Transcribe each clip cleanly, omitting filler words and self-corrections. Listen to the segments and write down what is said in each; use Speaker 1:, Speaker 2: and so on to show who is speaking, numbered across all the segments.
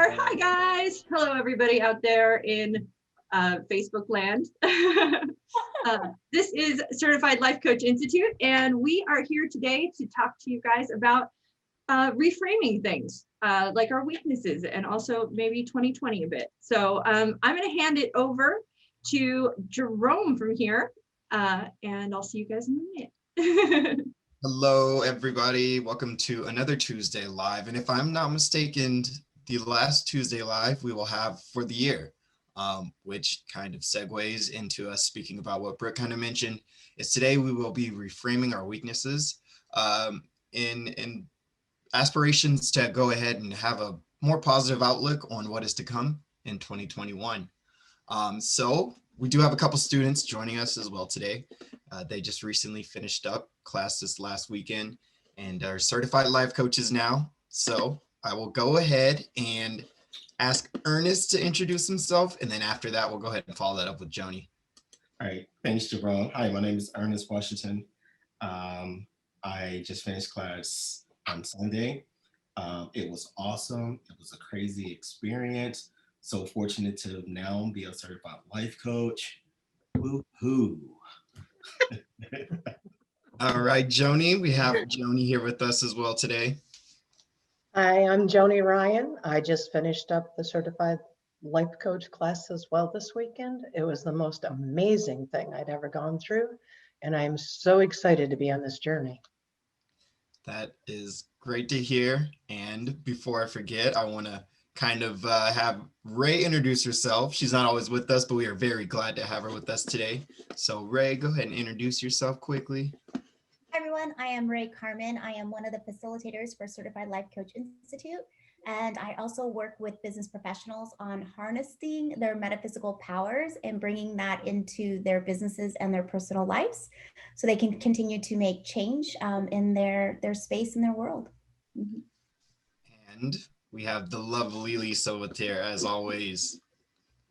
Speaker 1: there. Hi, guys. Hello, everybody out there in Facebook land. This is Certified Life Coach Institute, and we are here today to talk to you guys about reframing things, like our weaknesses, and also maybe 2020 a bit. So I'm going to hand it over to Jerome from here, and I'll see you guys in a minute.
Speaker 2: Hello, everybody. Welcome to another Tuesday Live. And if I'm not mistaken, the last Tuesday Live we will have for the year, which kind of segues into us speaking about what Brooke kind of mentioned, is today we will be reframing our weaknesses in aspirations to go ahead and have a more positive outlook on what is to come in 2021. So we do have a couple students joining us as well today. They just recently finished up class this last weekend and are certified life coaches now. So I will go ahead and ask Ernest to introduce himself. And then after that, we'll go ahead and follow that up with Joni.
Speaker 3: All right, thanks, Jerome. Hi, my name is Ernest Washington. I just finished class on Sunday. It was awesome. It was a crazy experience. So fortunate to now be a certified life coach. Woo-hoo.
Speaker 2: All right, Joni, we have Joni here with us as well today.
Speaker 4: Hi, I'm Joni Ryan. I just finished up the certified life coach class as well this weekend. It was the most amazing thing I'd ever gone through, and I'm so excited to be on this journey.
Speaker 2: That is great to hear. And before I forget, I want to kind of have Ray introduce herself. She's not always with us, but we are very glad to have her with us today. So Ray, go ahead and introduce yourself quickly.
Speaker 5: Hi everyone, I am Ray Carman. I am one of the facilitators for Certified Life Coach Institute, and I also work with business professionals on harnessing their metaphysical powers and bringing that into their businesses and their personal lives so they can continue to make change in their space and their world. Mm-hmm.
Speaker 2: And we have the lovely Lisa with here as always.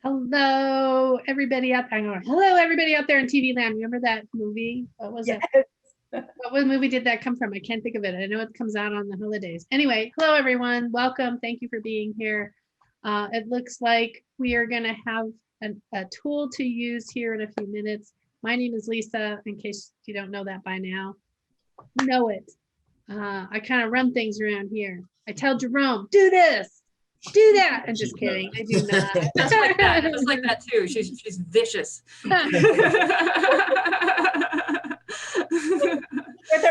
Speaker 6: Hello, everybody out there. Hello, everybody out there in TV land. Remember that movie? What was it? What movie did that come from? I can't think of it. I know it comes out on the holidays. Anyway, hello, everyone. Welcome. Thank you for being here. It looks like we are going to have a tool to use here in a few minutes. My name is Lisa, in case you don't know that by now. You know it. I kind of run things around here. I tell Jerome, do this, do that. I'm just kidding. I do not.
Speaker 1: Just like that too. She's vicious.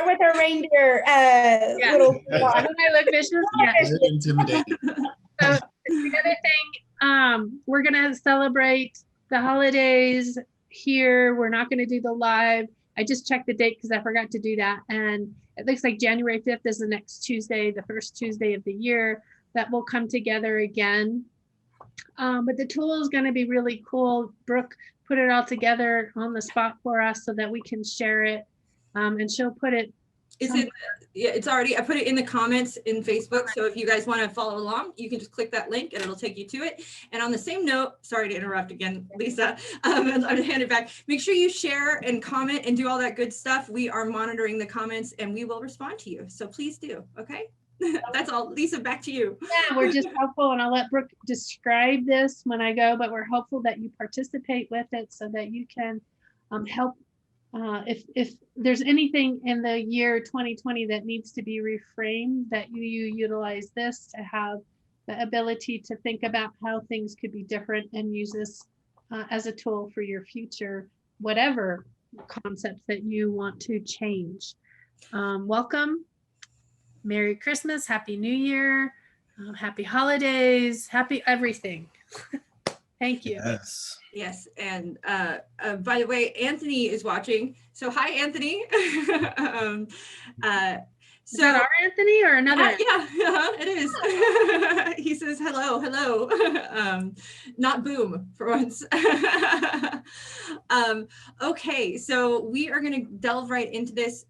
Speaker 5: with her reindeer little.
Speaker 6: Don't I look vicious? Yeah.
Speaker 2: Intimidating.
Speaker 6: So the other thing, we're gonna celebrate the holidays here. We're not gonna do the live. I just checked the date because I forgot to do that, and it looks like January 5th is the next Tuesday, the first Tuesday of the year that we'll come together again. But the tool is going to be really cool. Brooke put it all together on the spot for us so that we can share it, and she'll put it.
Speaker 1: Is it? Yeah, it's already. I put it in the comments in Facebook. So if you guys want to follow along, you can just click that link and it'll take you to it. And on the same note, sorry to interrupt again, Lisa. I'm going to hand it back. Make sure you share and comment and do all that good stuff. We are monitoring the comments and we will respond to you. So please do. Okay. That's all. Lisa, back to you.
Speaker 6: Yeah, we're just hopeful, and I'll let Brooke describe this when I go, but we're hopeful that you participate with it so that you can help. If there's anything in the year 2020 that needs to be reframed, that you utilize this to have the ability to think about how things could be different and use this as a tool for your future, whatever concepts that you want to change. Welcome. Merry Christmas, Happy New Year, Happy Holidays, Happy everything. Thank you.
Speaker 3: Yes.
Speaker 1: Yes, and by the way, Anthony is watching. So hi, Anthony.
Speaker 6: Is that our Anthony or another?
Speaker 1: Yeah, it is. He says hello. Not boom for once. Okay, so we are going to delve right into this.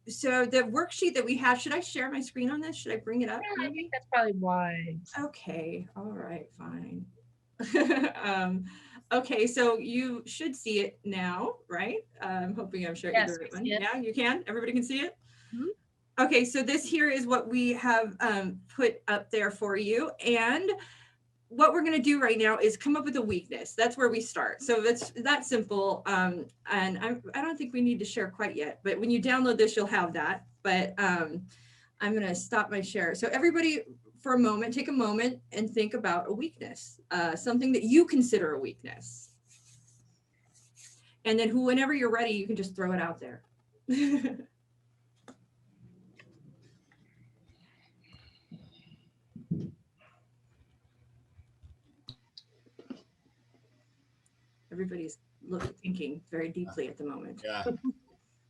Speaker 1: So the worksheet that we have, should I share my screen on this? Should I bring it up?
Speaker 6: Yeah, I think that's probably wise.
Speaker 1: Okay, all right, fine. Okay, so you should see it now, right? I'm hoping I'm sharing the right one. Yeah, you can? Everybody can see it? Mm-hmm. Okay, so this here is what we have put up there for you. And what we're going to do right now is come up with a weakness. That's where we start. So that's that simple. And I don't think we need to share quite yet, but when you download this, you'll have that. But I'm going to stop my share. So everybody, for a moment, take a moment and think about a weakness, something that you consider a weakness. And then whenever you're ready, you can just throw it out there. Everybody's thinking very deeply at the moment.
Speaker 2: Yeah.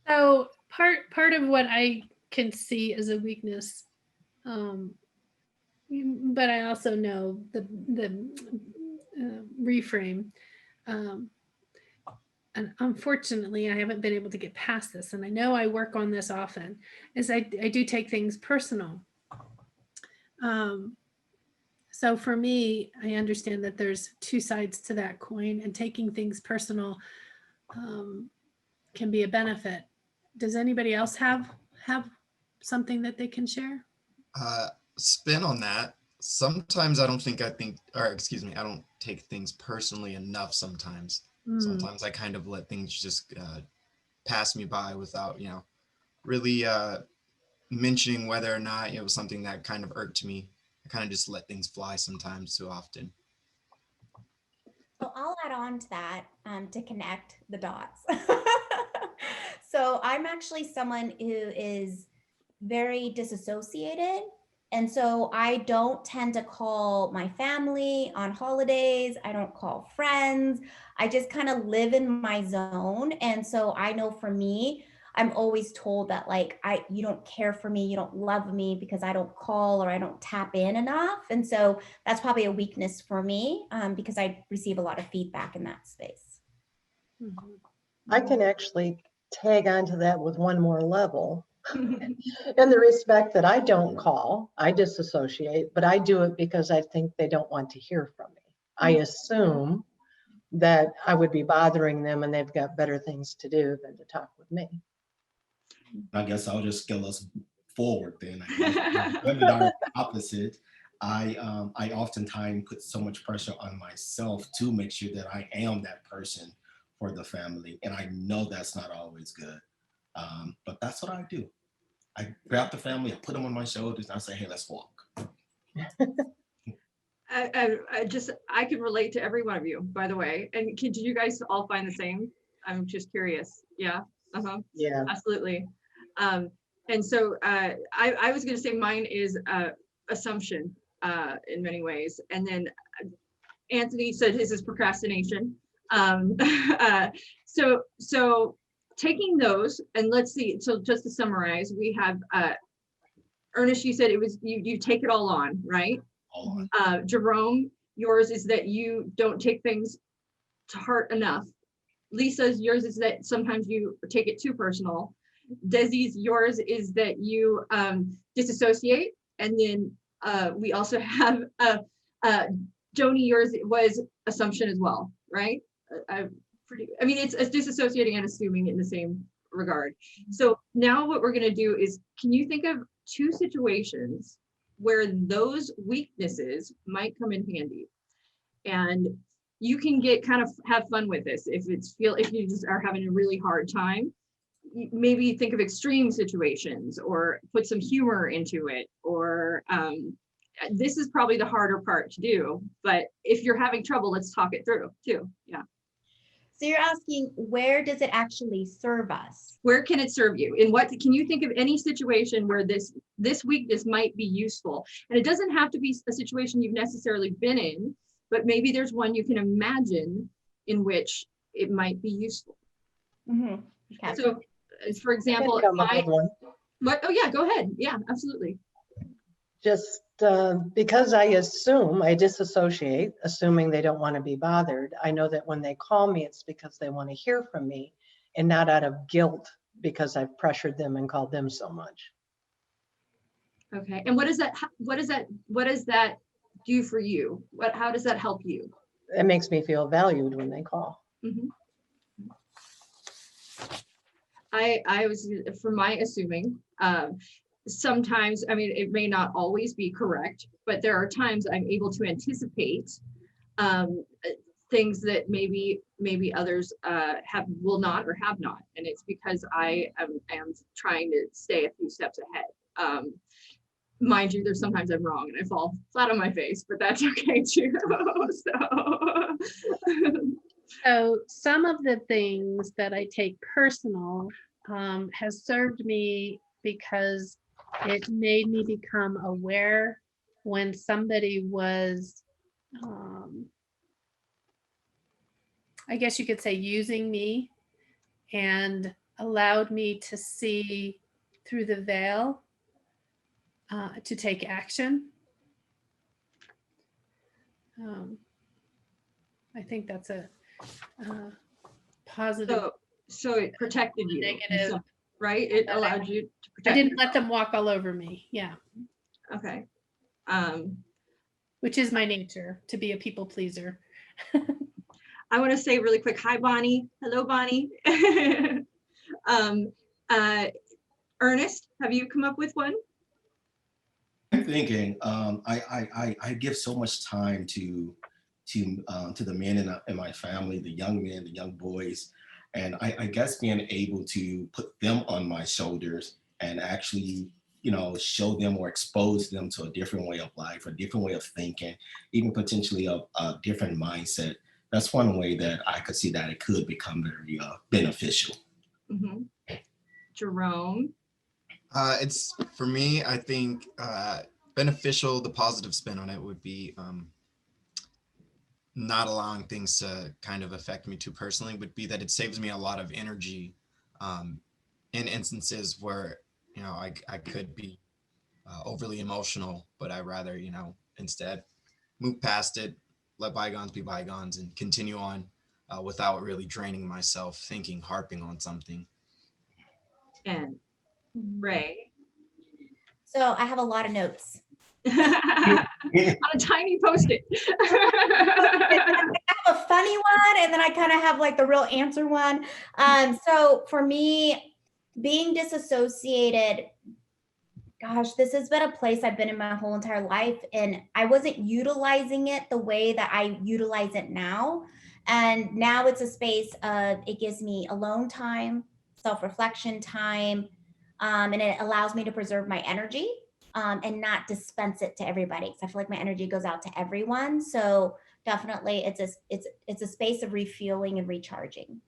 Speaker 6: So part of what I can see as a weakness, but I also know the reframe. And unfortunately, I haven't been able to get past this, and I know I work on this often, is I do take things personal. So for me, I understand that there's two sides to that coin, and taking things personal can be a benefit. Does anybody else have something that they can share?
Speaker 2: Spin on that. Sometimes I don't take things personally enough sometimes. Sometimes I kind of let things just pass me by without, really mentioning whether or not it was something that kind of irked me. I kind of just let things fly sometimes too often.
Speaker 5: So I'll add on to that to connect the dots. So I'm actually someone who is very disassociated. And so I don't tend to call my family on holidays. I don't call friends. I just kind of live in my zone. And so I know for me, I'm always told that like, you don't care for me, you don't love me because I don't call or I don't tap in enough. And so that's probably a weakness for me because I receive a lot of feedback in that space.
Speaker 4: I can actually tag onto that with one more level. In the respect that I don't call, I disassociate, but I do it because I think they don't want to hear from me. I assume that I would be bothering them and they've got better things to do than to talk with me.
Speaker 3: I guess I'll just scale us forward then. Women are opposite. I oftentimes put so much pressure on myself to make sure that I am that person for the family. And I know that's not always good. But that's what I do. I grab the family, I put them on my shoulders, and I say, hey, let's walk.
Speaker 1: I can relate to every one of you, by the way. And did you guys all find the same? I'm just curious. Yeah.
Speaker 4: Yeah.
Speaker 1: Absolutely. And so I was going to say mine is assumption in many ways. And then Anthony said his is procrastination. So taking those, and let's see, so just to summarize, we have Ernest, you said it was you take it all on, right?
Speaker 3: All on.
Speaker 1: Jerome, yours is that you don't take things to heart enough. Lisa's, yours is that sometimes you take it too personal. Desi's, yours is that you disassociate. And then we also have Joni, yours was assumption as well, right? I mean, it's disassociating and assuming in the same regard. So now what we're going to do is, can you think of two situations where those weaknesses might come in handy? And you can have fun with this. If you just are having a really hard time, maybe think of extreme situations or put some humor into it, or this is probably the harder part to do, but if you're having trouble, let's talk it through too. Yeah.
Speaker 5: So you're asking, where does it actually serve us?
Speaker 1: Where can it serve you? In what, can you think of any situation where this weakness might be useful? And it doesn't have to be a situation you've necessarily been in, but maybe there's one you can imagine in which it might be useful.
Speaker 5: Mm-hmm. Okay.
Speaker 1: So for example, what? Oh yeah, go ahead. Yeah, absolutely.
Speaker 4: Just because I disassociate, assuming they don't want to be bothered. I know that when they call me, it's because they want to hear from me and not out of guilt because I've pressured them and called them so much.
Speaker 1: Okay. And what does that do for you? How does that help you?
Speaker 4: It makes me feel valued when they call.
Speaker 1: Mm-hmm. I was, for my assuming, sometimes, I mean, it may not always be correct, but there are times I'm able to anticipate things that maybe others will not or have not, and it's because I am trying to stay a few steps ahead. Mind you, there's sometimes I'm wrong and I fall flat on my face, but that's okay too.
Speaker 6: So some of the things that I take personal has served me because it made me become aware when somebody was, I guess you could say, using me, and allowed me to see through the veil to take action. I think that's a positive.
Speaker 1: So it protected you,
Speaker 6: Negative.
Speaker 1: right? It allowed you to protect.
Speaker 6: I didn't let them walk all over me. Yeah.
Speaker 1: Okay.
Speaker 6: Which is my nature, to be a people pleaser.
Speaker 1: I want to say really quick, hi, Bonnie. Hello, Bonnie. Ernest, have you come up with one?
Speaker 3: I'm thinking, I give so much time to the men in my family, the young men, the young boys, and I guess being able to put them on my shoulders and actually, show them or expose them to a different way of life, a different way of thinking, even potentially a different mindset. That's one way that I could see that it could become very beneficial.
Speaker 1: Mm-hmm. Jerome?
Speaker 2: It's, for me, I think beneficial, the positive spin on it would be not allowing things to kind of affect me too personally, would be that it saves me a lot of energy in instances where, I could be overly emotional, but I rather, instead move past it, let bygones be bygones, and continue on without really draining myself, harping on something.
Speaker 1: And Ray?
Speaker 5: So I have a lot of notes.
Speaker 1: On a tiny Post-it.
Speaker 5: I have a funny one, and then I kind of have like the real answer one. So for me, being disassociated, gosh, this has been a place I've been in my whole entire life, and I wasn't utilizing it the way that I utilize it now. And now it's a space of, it gives me alone time, self-reflection time, and it allows me to preserve my energy and not dispense it to everybody. Because I feel like my energy goes out to everyone. So definitely it's a space of refueling and recharging.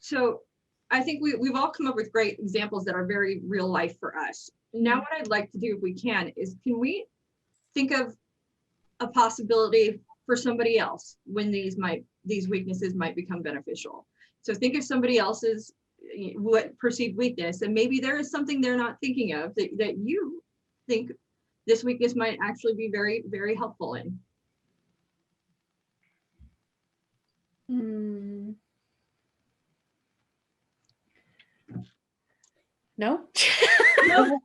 Speaker 1: So I think we've all come up with great examples that are very real life for us. Now, what I'd like to do, if we can we think of a possibility for somebody else when these weaknesses might become beneficial? So think of somebody else's what perceived weakness, and maybe there is something they're not thinking of that you think this weakness might actually be very, very helpful in.
Speaker 6: No.
Speaker 5: I'm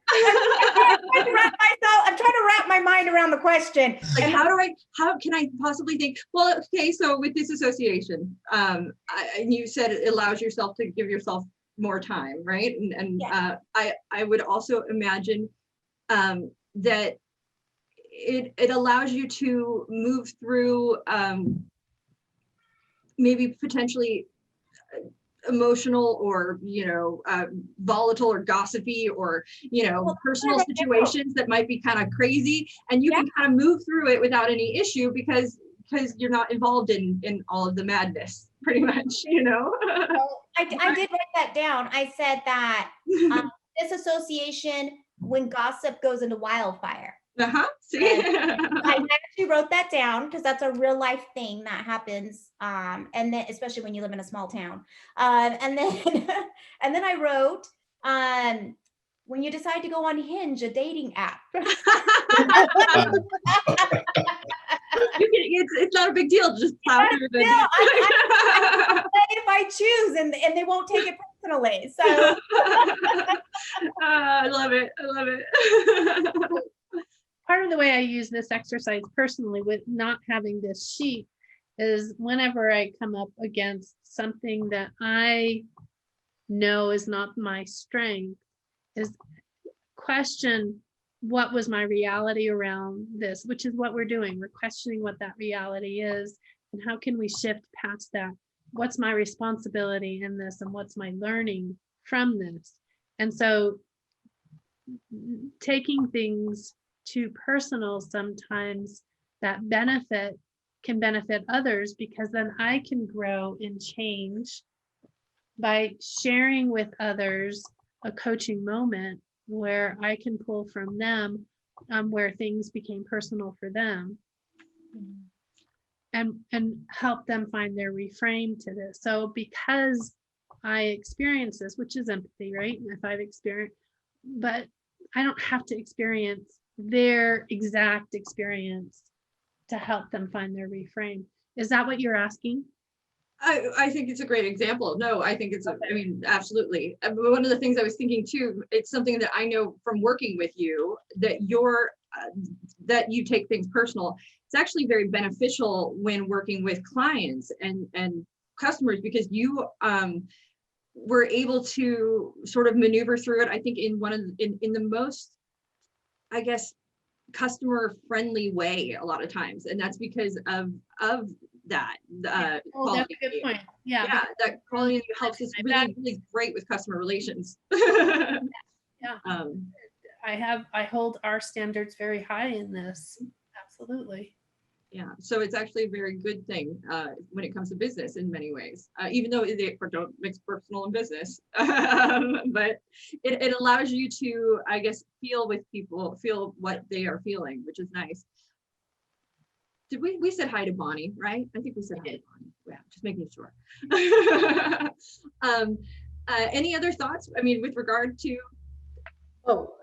Speaker 5: trying to wrap my mind around the question.
Speaker 1: Like, how can I possibly think? Well, okay, so with disassociation, and you said it allows yourself to give yourself more time, right? And yeah. I would also imagine that it allows you to move through maybe potentially emotional or volatile or gossipy or personal situations that might be kind of crazy, and you can kind of move through it without any issue because you're not involved in all of the madness, pretty much.
Speaker 5: Well, I did write that down. I said that disassociation when gossip goes into wildfire.
Speaker 1: See?
Speaker 5: I actually wrote that down because that's a real life thing that happens, and then especially when you live in a small town. And then I wrote when you decide to go on Hinge, a dating app.
Speaker 1: It's not a big deal. Just plow through the.
Speaker 5: If I choose, and they won't take it personally. So
Speaker 1: I love it. I love it.
Speaker 6: Part of the way I use this exercise personally with not having this sheet is whenever I come up against something that I know is not my strength, is question what was my reality around this, which is what we're doing. We're questioning what that reality is and how can we shift past that. What's my responsibility in this and what's my learning from this? And so taking things too personal sometimes that can benefit others, because then I can grow and change by sharing with others a coaching moment where I can pull from them where things became personal for them, and help them find their reframe to this. So because I experience this, which is empathy, right? If I've experienced, but I don't have to experience their exact experience to help them find their reframe. Is that what you're asking?
Speaker 1: I think it's a great example. No, I think it's, I mean, absolutely. But one of the things I was thinking too, it's something that I know from working with you, that that you take things personal. It's actually very beneficial when working with clients and customers, because you were able to sort of maneuver through it, I think, in the most, I guess, customer friendly way a lot of times. And that's because of that.
Speaker 6: That's a good point. Yeah.
Speaker 1: That quality helps us really, really great with customer relations.
Speaker 6: Yeah. I hold our standards very high in this. Absolutely.
Speaker 1: Yeah, so it's actually a very good thing when it comes to business in many ways, even though they don't mix personal and business. But it allows you to, I guess, feel with people, feel what they are feeling, which is nice. Did we said hi to Bonnie, right? I think we said hi to Bonnie. Yeah, just making sure. Any other thoughts? I mean, with regard to?
Speaker 4: Oh,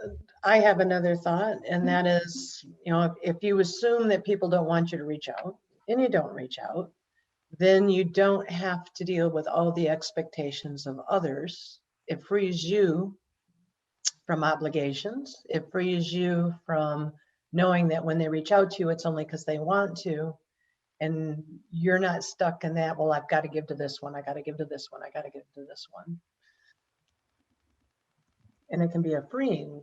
Speaker 4: I have another thought, and that is, if you assume that people don't want you to reach out and you don't reach out, then you don't have to deal with all the expectations of others. It frees you from obligations. It frees you from knowing that when they reach out to you, it's only because they want to. And you're not stuck in that, well, I've got to give to this one, I got to give to this one, I got to give to this one. And it can be a freeing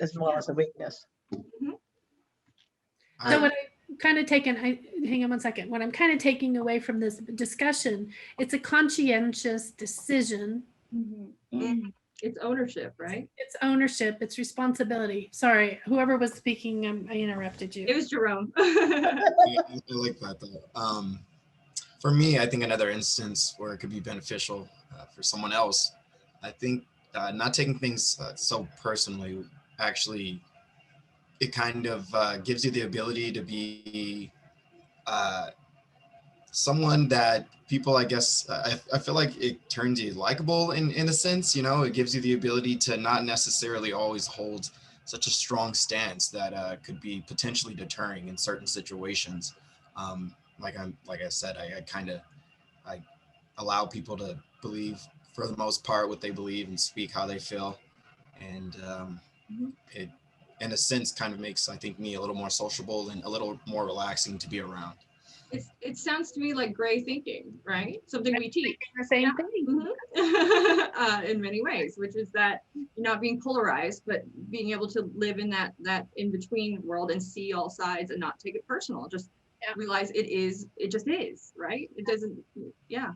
Speaker 4: as well as a weakness.
Speaker 1: Mm-hmm.
Speaker 6: So what I'm kind of taking, hang on one second. What I'm kind of taking away from this discussion, it's a conscientious decision.
Speaker 1: Mm-hmm. It's ownership, right?
Speaker 6: It's ownership. It's responsibility. Sorry, whoever was speaking, I interrupted you.
Speaker 1: It was Jerome.
Speaker 2: I like that though. For me, I think another instance where it could be beneficial for someone else, I think not taking things so personally, actually, it kind of gives you the ability to be someone that people, I guess, I feel like it turns you likable in a sense, it gives you the ability to not necessarily always hold such a strong stance that could be potentially deterring in certain situations. Like I said, I allow people to believe for the most part what they believe and speak how they feel. And it, in a sense, kind of makes, I think, me a little more sociable and a little more relaxing to be around.
Speaker 1: It sounds to me like gray thinking, right? Something we teach.
Speaker 6: The same thing.
Speaker 1: Mm-hmm. In many ways, which is that you're not being polarized, but being able to live in that in-between world and see all sides and not take it personal. Just realize it just is, right? It doesn't, yeah.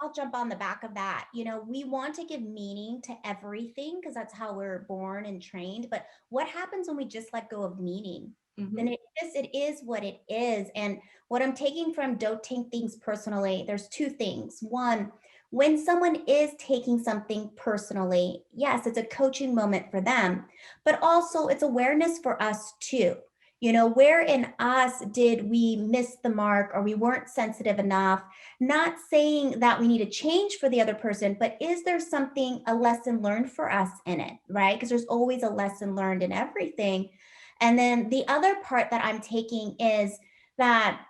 Speaker 5: I'll jump on the back of that. We want to give meaning to everything because that's how we're born and trained. But what happens when we just let go of meaning?
Speaker 1: Mm-hmm.
Speaker 5: Then it is what it is. And what I'm taking from don't take things personally, there's two things. One, when someone is taking something personally, yes, it's a coaching moment for them, but also it's awareness for us too. Where in us did we miss the mark or we weren't sensitive enough? Not saying that we need to change for the other person, but is there a lesson learned for us in it, right? Because there's always a lesson learned in everything. And then the other part that I'm taking is that,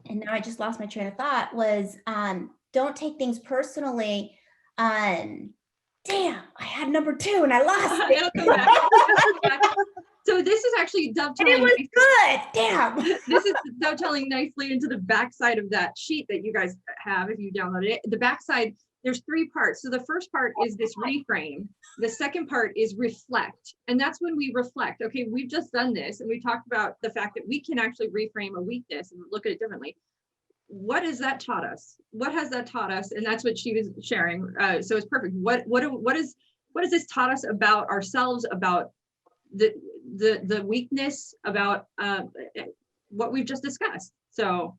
Speaker 5: and now I just lost my train of thought, was don't take things personally. Damn, I had number 2 and I lost it.
Speaker 1: So this is actually dovetailing.
Speaker 5: It was good. Damn.
Speaker 1: This is dovetailing nicely into the backside of that sheet that you guys have if you download it. The backside there's three parts. So the first part is this reframe. The second part is reflect. And that's when we reflect. Okay, we've just done this and we talked about the fact that we can actually reframe a weakness and look at it differently. What has that taught us? What has that taught us? And that's what she was sharing. So it's perfect. What has this taught us about ourselves, about the weakness, about what we've just discussed? So,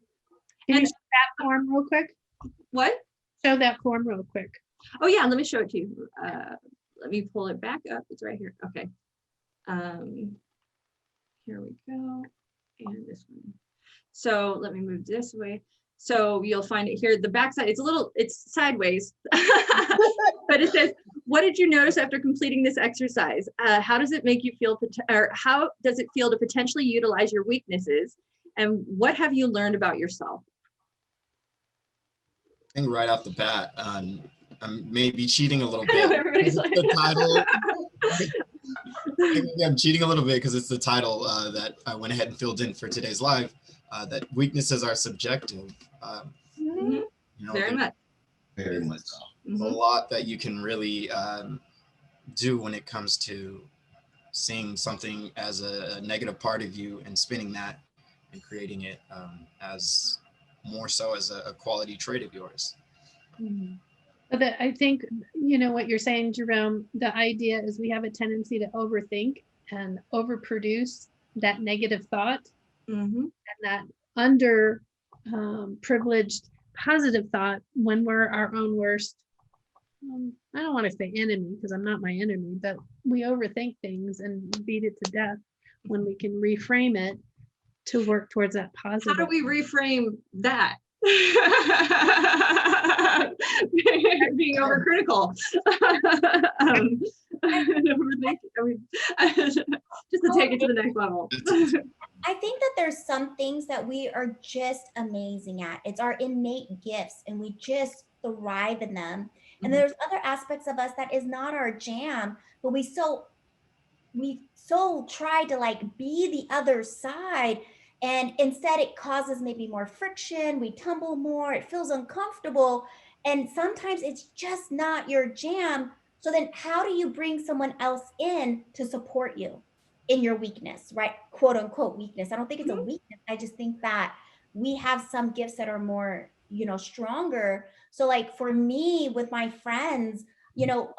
Speaker 6: Can you
Speaker 1: and
Speaker 6: show that form real quick?
Speaker 1: what?
Speaker 6: Show that form real quick.
Speaker 1: Oh yeah, let me show it to you. Let me pull it back up. It's right here. Okay. Here we go. And this one. So let me move this way. So you'll find it here. The backside, it's sideways, but it says, what did you notice after completing this exercise? How does it make you feel, or how does it feel to potentially utilize your weaknesses? And what have you learned about yourself?
Speaker 2: I think right off the bat, I'm maybe cheating a little
Speaker 1: I know,
Speaker 2: bit.
Speaker 1: everybody's like,
Speaker 2: The title. I'm cheating a little bit because it's the title that I went ahead and filled in for today's live. That weaknesses are subjective.
Speaker 1: Mhm.
Speaker 2: You know,
Speaker 1: Very
Speaker 2: there's
Speaker 1: much.
Speaker 3: Very much so.
Speaker 2: a lot that you can really do when it comes to seeing something as a negative part of you and spinning that and creating it as more so as a quality trait of yours.
Speaker 6: But I think, you know, what you're saying, Jerome, the idea is we have a tendency to overthink and overproduce that negative thought, and that under privileged positive thought when we're our own worst. I don't want to say enemy because I'm not my enemy, but we overthink things and beat it to death when we can reframe it to work towards that positive.
Speaker 1: How do we reframe that? Being overcritical. Just to take it to the next level.
Speaker 5: I think that there's some things that we are just amazing at. It's our innate gifts and we just thrive in them. And there's other aspects of us that is not our jam, but we so try to like be the other side, and instead it causes maybe more friction. We tumble more, it feels uncomfortable, and sometimes it's just not your jam. So then how do you bring someone else in to support you in your weakness, right? Quote unquote weakness. I don't think it's a weakness. I just think that we have some gifts that are more, you know, stronger. So like for me with my friends, you know,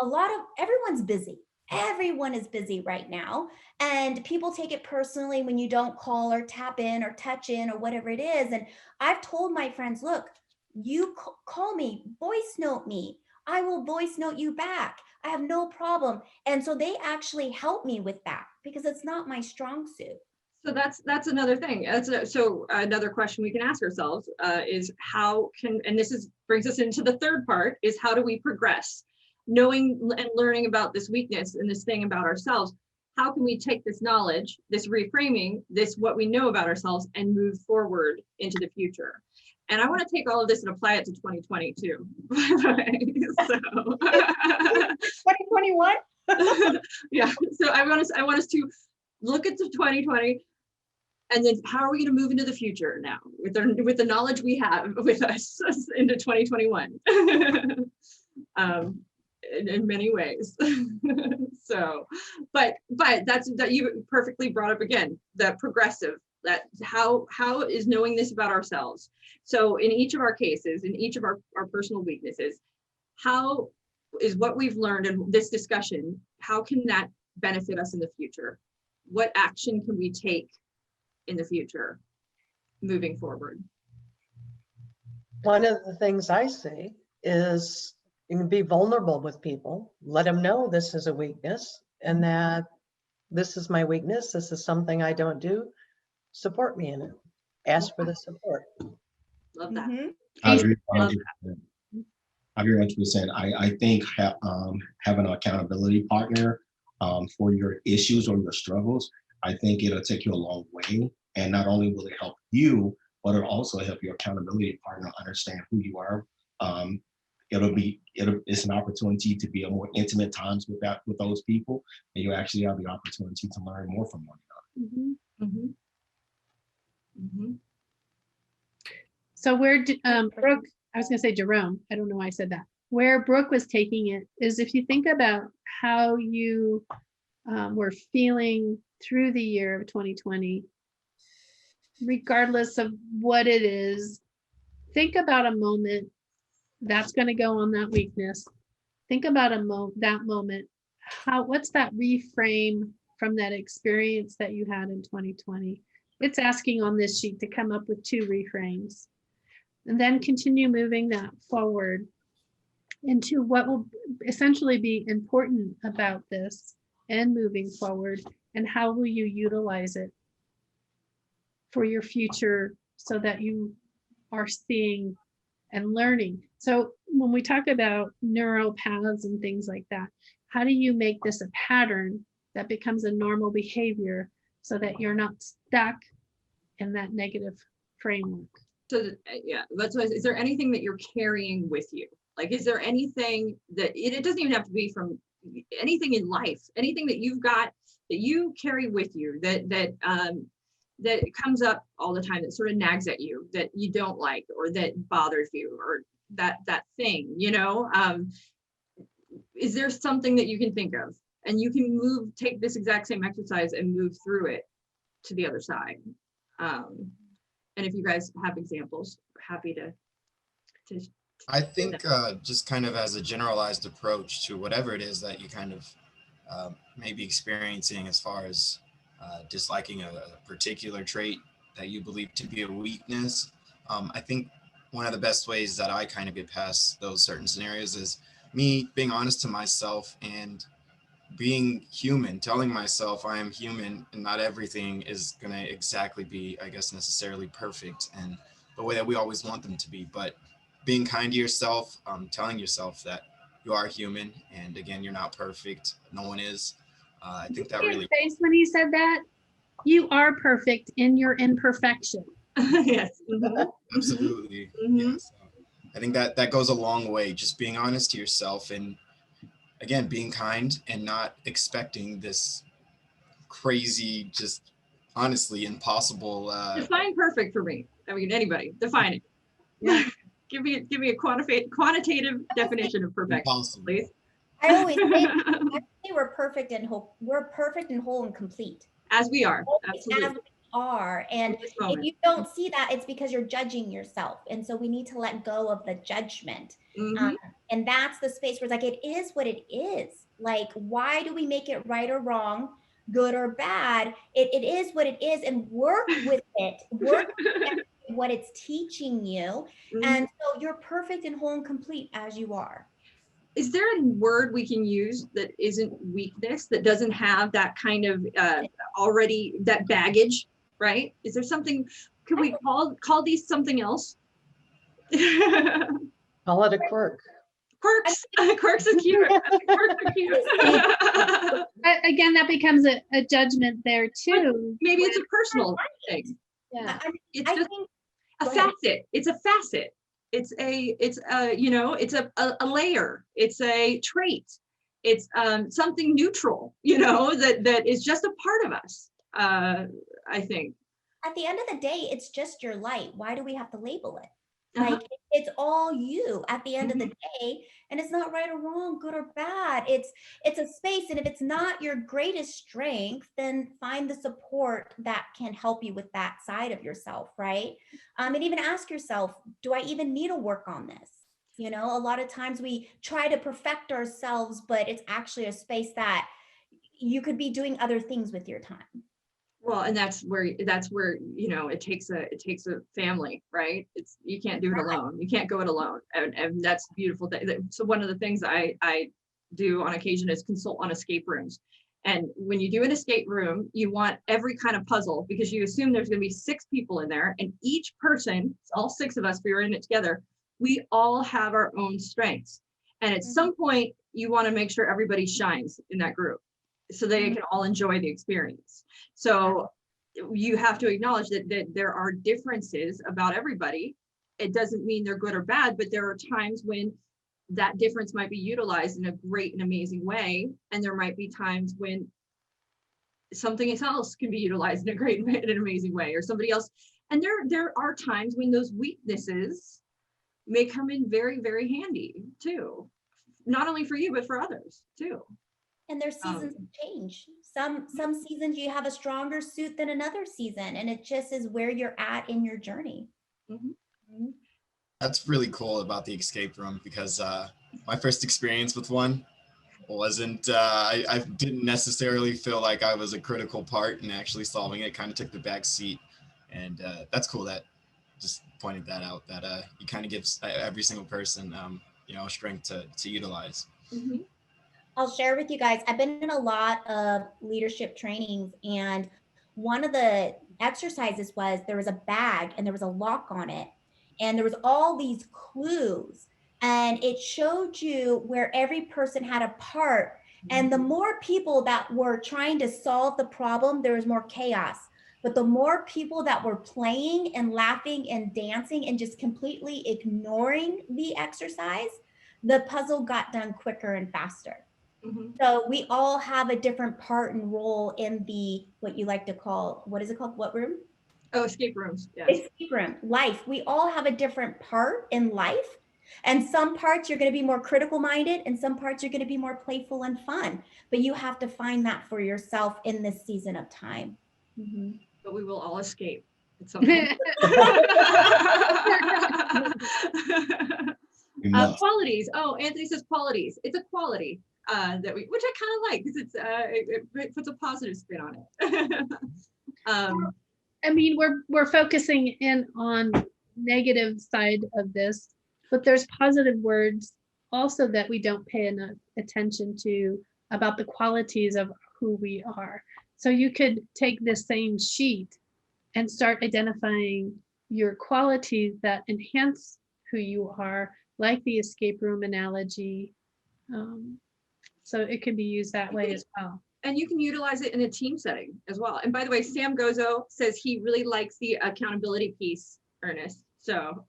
Speaker 5: everyone's busy. Everyone is busy right now. And people take it personally when you don't call or tap in or touch in or whatever it is. And I've told my friends, look, you call me, voice note me. I will voice note you back. I have no problem. And so they actually help me with that because it's not my strong suit.
Speaker 1: So that's another thing. So another question we can ask ourselves is how can, and brings us into the third part, is how do we progress? Knowing and learning about this weakness and this thing about ourselves, how can we take this knowledge, this reframing, this what we know about ourselves and move forward into the future? And I want to take all of this and apply it to 2022. So
Speaker 5: 2021?
Speaker 1: Yeah. So I want us to look at the 2020 and then how are we going to move into the future now with the knowledge we have with us into 2021? In many ways. So, but that you perfectly brought up again, the progressive, that how is knowing this about ourselves. So in each of our cases, in each of our personal weaknesses, how is what we've learned in this discussion, how can that benefit us in the future? What action can we take in the future moving forward?
Speaker 4: One of the things I see is you can be vulnerable with people, let them know this is a weakness and that this is my weakness. This is something I don't do. Support me in it. Ask for the support.
Speaker 1: Love that.
Speaker 3: I agree 100%. I agree 100%. I think having an accountability partner for your issues or your struggles, I think it'll take you a long way. And not only will it help you, but it'll also help your accountability partner understand who you are. It's an opportunity to be a more intimate times with those people, and you actually have the opportunity to learn more from one another.
Speaker 6: So where, Brooke, I was going to say Jerome. I don't know why I said that. where Brooke was taking it is if you think about how you were feeling through the year of 2020, regardless of what it is, think about a moment that's going to go on that weakness. Think about that moment. What's that reframe from that experience that you had in 2020? It's asking on this sheet to come up with 2 reframes, and then continue moving that forward into what will essentially be important about this and moving forward, and how will you utilize it for your future so that you are seeing and learning. So when we talk about neural paths and things like that, how do you make this a pattern that becomes a normal behavior so that you're not stuck in that negative framework?
Speaker 1: So yeah, that's why, is there anything that you're carrying with you? Like, is there anything that, it doesn't even have to be from anything in life, anything that you've got that you carry with you that comes up all the time, that sort of nags at you, that you don't like, or that bothers you, or that thing, is there something that you can think of, and you can take this exact same exercise and move through it to the other side? And if you guys have examples, happy to
Speaker 2: I think just kind of as a generalized approach to whatever it is that you kind of may be experiencing, as far as disliking a particular trait that you believe to be a weakness. I think one of the best ways that I kind of get past those certain scenarios is me being honest to myself and being human, telling myself I am human and not everything is going to exactly be, I guess, necessarily perfect and the way that we always want them to be. But being kind to yourself, telling yourself that you are human, and again, you're not perfect. No one is. I think that really.
Speaker 6: Face when he said that, you are perfect in your imperfection.
Speaker 1: Yes. Mm-hmm.
Speaker 2: Absolutely.
Speaker 1: Mm-hmm.
Speaker 2: Yes. I think that goes a long way. Just being honest to yourself, and again, being kind and not expecting this crazy, just honestly impossible.
Speaker 1: Define perfect for me. I mean, anybody define it.
Speaker 6: Yeah.
Speaker 1: give me a quantitative definition of perfection,
Speaker 2: Impossible.
Speaker 1: please.
Speaker 5: I always say we're perfect and whole. We're perfect and whole and complete.
Speaker 1: As we are.
Speaker 5: As
Speaker 1: Absolutely.
Speaker 5: we are. And if you don't see that, it's because you're judging yourself. And so we need to let go of the judgment.
Speaker 1: Mm-hmm.
Speaker 5: And that's the space where it's like, it is what it is. Like, why do we make it right or wrong, good or bad? It is what it is, and work with it. Work with what it's teaching you.
Speaker 1: Mm-hmm.
Speaker 5: And so you're perfect and whole and complete as you are.
Speaker 1: Is there a word we can use that isn't weakness, that doesn't have that kind of already, that baggage, right? Is there something, could we call these something else?
Speaker 4: Call it a quirk.
Speaker 1: Quirks. Quirks is cute. Quirks are cute.
Speaker 6: Again, that becomes a judgment there too.
Speaker 1: Maybe it's a personal thing.
Speaker 6: Yeah.
Speaker 1: It's just a facet. It's a facet. It's a layer. It's a trait. It's something neutral, that is just a part of us. I think.
Speaker 5: At the end of the day, it's just your light. Why do we have to label it?
Speaker 1: Uh-huh.
Speaker 5: Like, it's all you at the end of the day, and it's not right or wrong, good or bad. It's a space, and if it's not your greatest strength, then find the support that can help you with that side of yourself, right? And even ask yourself, do I even need to work on this? A lot of times we try to perfect ourselves, but it's actually a space that you could be doing other things with your time. Well,
Speaker 1: and that's where it takes a family, right? You can't do it alone. You can't go it alone, and that's a beautiful thing. So one of the things I do on occasion is consult on escape rooms. And when you do an escape room, you want every kind of puzzle, because you assume there's going to be 6 people in there, and each person, all 6 of us, we were in it together, we all have our own strengths. And at some point, you want to make sure everybody shines in that group, so they can all enjoy the experience. So you have to acknowledge that there are differences about everybody. It doesn't mean they're good or bad, but there are times when that difference might be utilized in a great and amazing way. And there might be times when something else can be utilized in a great and amazing way, or somebody else. And there are times when those weaknesses may come in very, very handy too. Not only for you, but for others too.
Speaker 5: And their seasons change. Some seasons you have a stronger suit than another season, and it just is where you're at in your journey.
Speaker 2: That's really cool about the escape room, because my first experience with one wasn't, I didn't necessarily feel like I was a critical part in actually solving it. Kind of took the back seat. And that's cool that just pointed that out, that you kind of gives every single person, strength to utilize.
Speaker 5: I'll share with you guys, I've been in a lot of leadership trainings, and one of the exercises was there was a bag and there was a lock on it, and there was all these clues, and it showed you where every person had a part. And the more people that were trying to solve the problem, there was more chaos. But the more people that were playing and laughing and dancing and just completely ignoring the exercise, the puzzle got done quicker and faster. So we all have a different part and role in the, what you like to call, what is it called? What room?
Speaker 1: Oh, escape rooms. Yeah.
Speaker 5: Escape room, life. We all have a different part in life. And some parts you're going to be more critical minded, and some parts you're going to be more playful and fun. But you have to find that for yourself in this season of time.
Speaker 1: But we will all escape at some point. Qualities. Oh, Anthony says qualities. It's a quality that which I kind of like, because it's it puts a positive spin on it.
Speaker 6: I mean, we're focusing in on negative side of this, but there's positive words also that we don't pay enough attention to about the qualities of who we are. So you could take this same sheet and start identifying your qualities that enhance who you are, like the escape room analogy. So it can be used that way as well.
Speaker 1: And you can utilize it in a team setting as well. And by the way, Sam Gozo says he really likes the accountability piece, Ernest. So,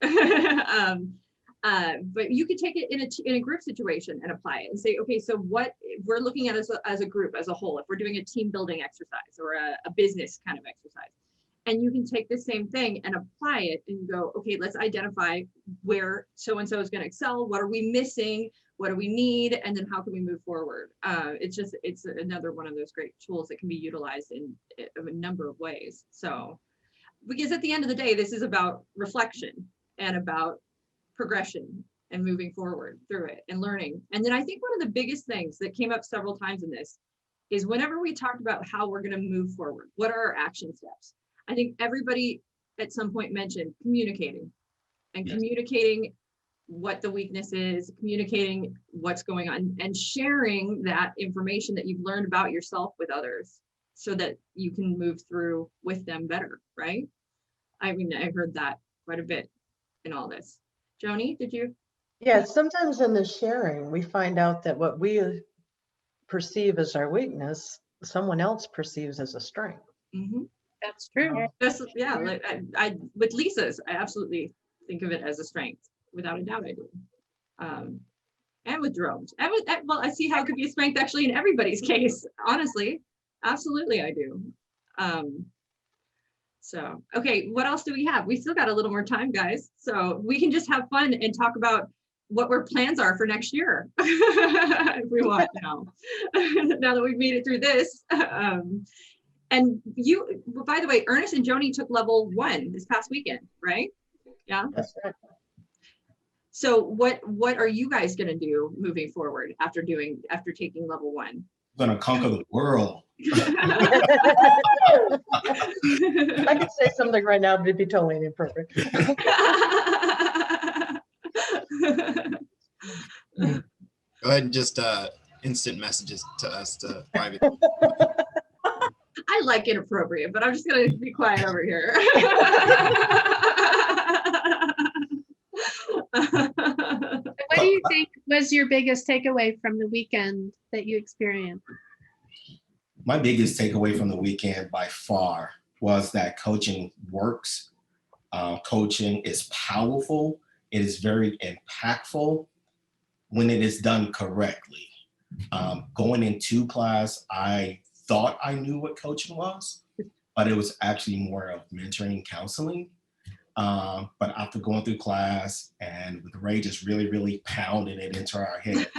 Speaker 1: but you could take it in a group situation and apply it and say, okay, so what we're looking at as a group, as a whole, if we're doing a team building exercise or a business kind of exercise, and you can take the same thing and apply it and go, okay, let's identify where so-and-so is going to excel. What are we missing? What do we need? And then how can we move forward? It's another one of those great tools that can be utilized in a number of ways. So, because at the end of the day, this is about reflection and about progression and moving forward through it and learning. And then I think one of the biggest things that came up several times in this is whenever we talked about how we're going to move forward, what are our action steps? I think everybody at some point mentioned communicating and communicating what the weakness is, communicating what's going on, and sharing that information that you've learned about yourself with others so that you can move through with them better, right? I mean, I heard that quite a bit in all this. Joni, did you?
Speaker 4: Yeah, sometimes in the sharing, we find out that what we perceive as our weakness, someone else perceives as a strength.
Speaker 6: That's true.
Speaker 1: Yeah, like I with Lisa's, I absolutely think of it as a strength. Without a doubt, I do. And with Jerome's, and well, I see how it could be a strength actually in everybody's case. Honestly, absolutely, I do. So, okay, what else do we have? We still got a little more time, guys. So we can just have fun and talk about what our plans are for next year, if we want now. Now that we've made it through this. And you, by the way, Ernest and Joni took level 1 this past weekend, right? Yeah.
Speaker 4: That's right.
Speaker 1: So what are you guys going to do moving forward after taking level 1?
Speaker 3: I'm gonna conquer the world.
Speaker 4: I could say something right now, but it'd be totally inappropriate.
Speaker 2: Go ahead and just instant messages to us to private.
Speaker 1: I like inappropriate, but I'm just going to be quiet over here.
Speaker 6: What do you think was your biggest takeaway from the weekend that you experienced?
Speaker 3: My biggest takeaway from the weekend by far was that coaching works. Coaching is powerful. It is very impactful when it is done correctly. Going into class, I thought I knew what coaching was, but it was actually more of mentoring, counseling. But after going through class and with Ray just really, really pounding it into our head,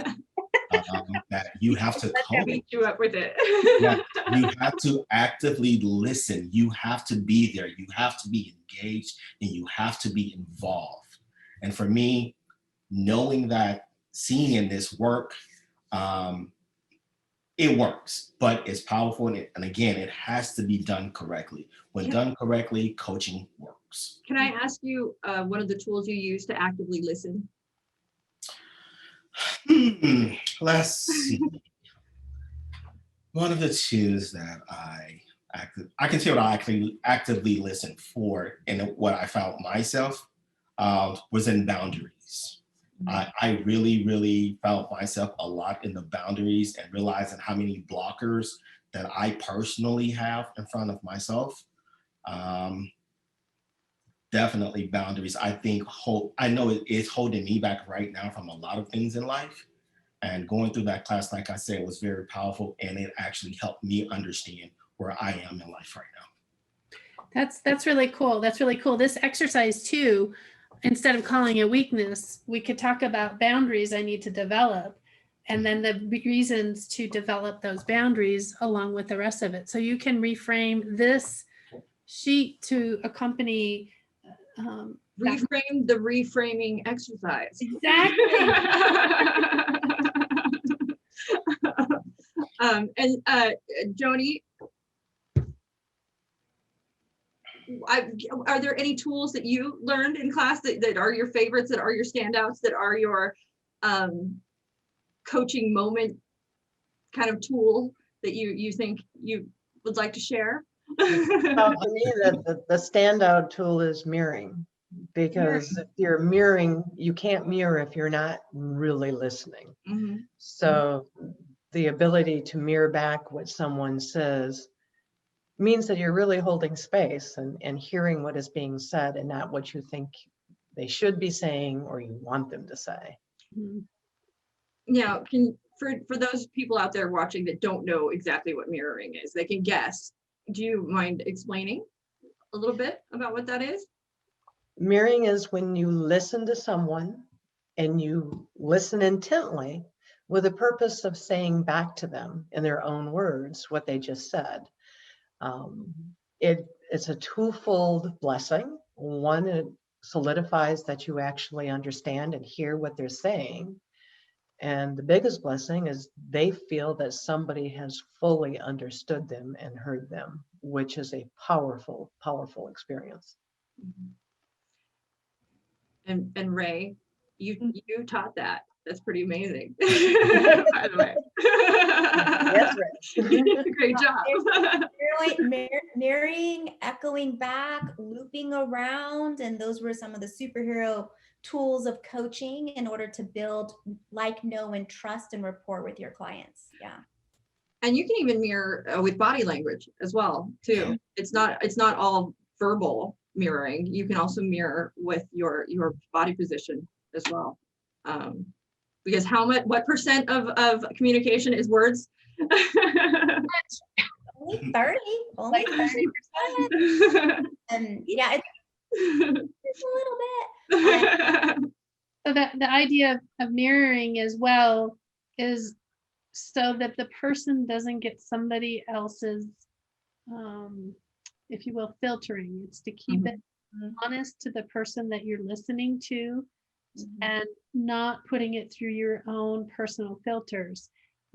Speaker 3: that you have to
Speaker 1: Let them
Speaker 3: coach.
Speaker 1: beat you up with it.
Speaker 3: Yeah, you have to actively listen. You have to be there. You have to be engaged and you have to be involved. And for me, knowing that, seeing this work, it works, but it's powerful. And again, it has to be done correctly. When done correctly, coaching works.
Speaker 1: Can I ask you one of the tools you use to actively listen?
Speaker 3: Let's see. One of the tools that I can say what I actively listen for, and what I found myself was in boundaries. I really, really felt myself a lot in the boundaries and realizing how many blockers that I personally have in front of myself. Definitely boundaries. I think I know it is holding me back right now from a lot of things in life. And going through that class, like I said, was very powerful, and it actually helped me understand where I am in life right now.
Speaker 6: That's really cool. That's really cool. This exercise too, instead of calling it weakness, we could talk about boundaries I need to develop, and then the reasons to develop those boundaries along with the rest of it. So you can reframe this sheet to accompany
Speaker 1: Reframe the reframing exercise.
Speaker 6: exactly.
Speaker 1: And Joni, are there any tools that you learned in class that are your favorites, that are your standouts, that are your coaching moment kind of tool that you think you would like to share?
Speaker 4: Well, to me, the standout tool is mirroring, because if you're mirroring, you can't mirror if you're not really listening.
Speaker 1: Mhm.
Speaker 4: So the ability to mirror back what someone says means that you're really holding space and hearing what is being said and not what you think they should be saying or you want them to say.
Speaker 1: Now, for those people out there watching that don't know exactly what mirroring is, they can guess. Do you mind explaining a little bit about what that is?
Speaker 4: Mirroring is when you listen to someone and you listen intently with the purpose of saying back to them in their own words what they just said. It's a twofold blessing. One, it solidifies that you actually understand and hear what they're saying. And the biggest blessing is they feel that somebody has fully understood them and heard them, which is a powerful, powerful experience.
Speaker 1: And Ray, you taught that. That's pretty amazing. By the way.
Speaker 4: Yes, Ray.
Speaker 1: Great job.
Speaker 5: Mirroring, echoing back, looping around, and those were some of the superhero tools of coaching in order to build like, know, and trust and rapport with your clients. Yeah.
Speaker 1: And you can even mirror with body language as well, too. It's not all verbal mirroring. You can also mirror with your body position as well. Because what percent of communication is words?
Speaker 5: Only 30. Only 30%. And yeah, it's a little bit.
Speaker 6: So the idea of mirroring as well is so that the person doesn't get somebody else's, if you will, filtering. It's to keep it honest to the person that you're listening to and not putting it through your own personal filters.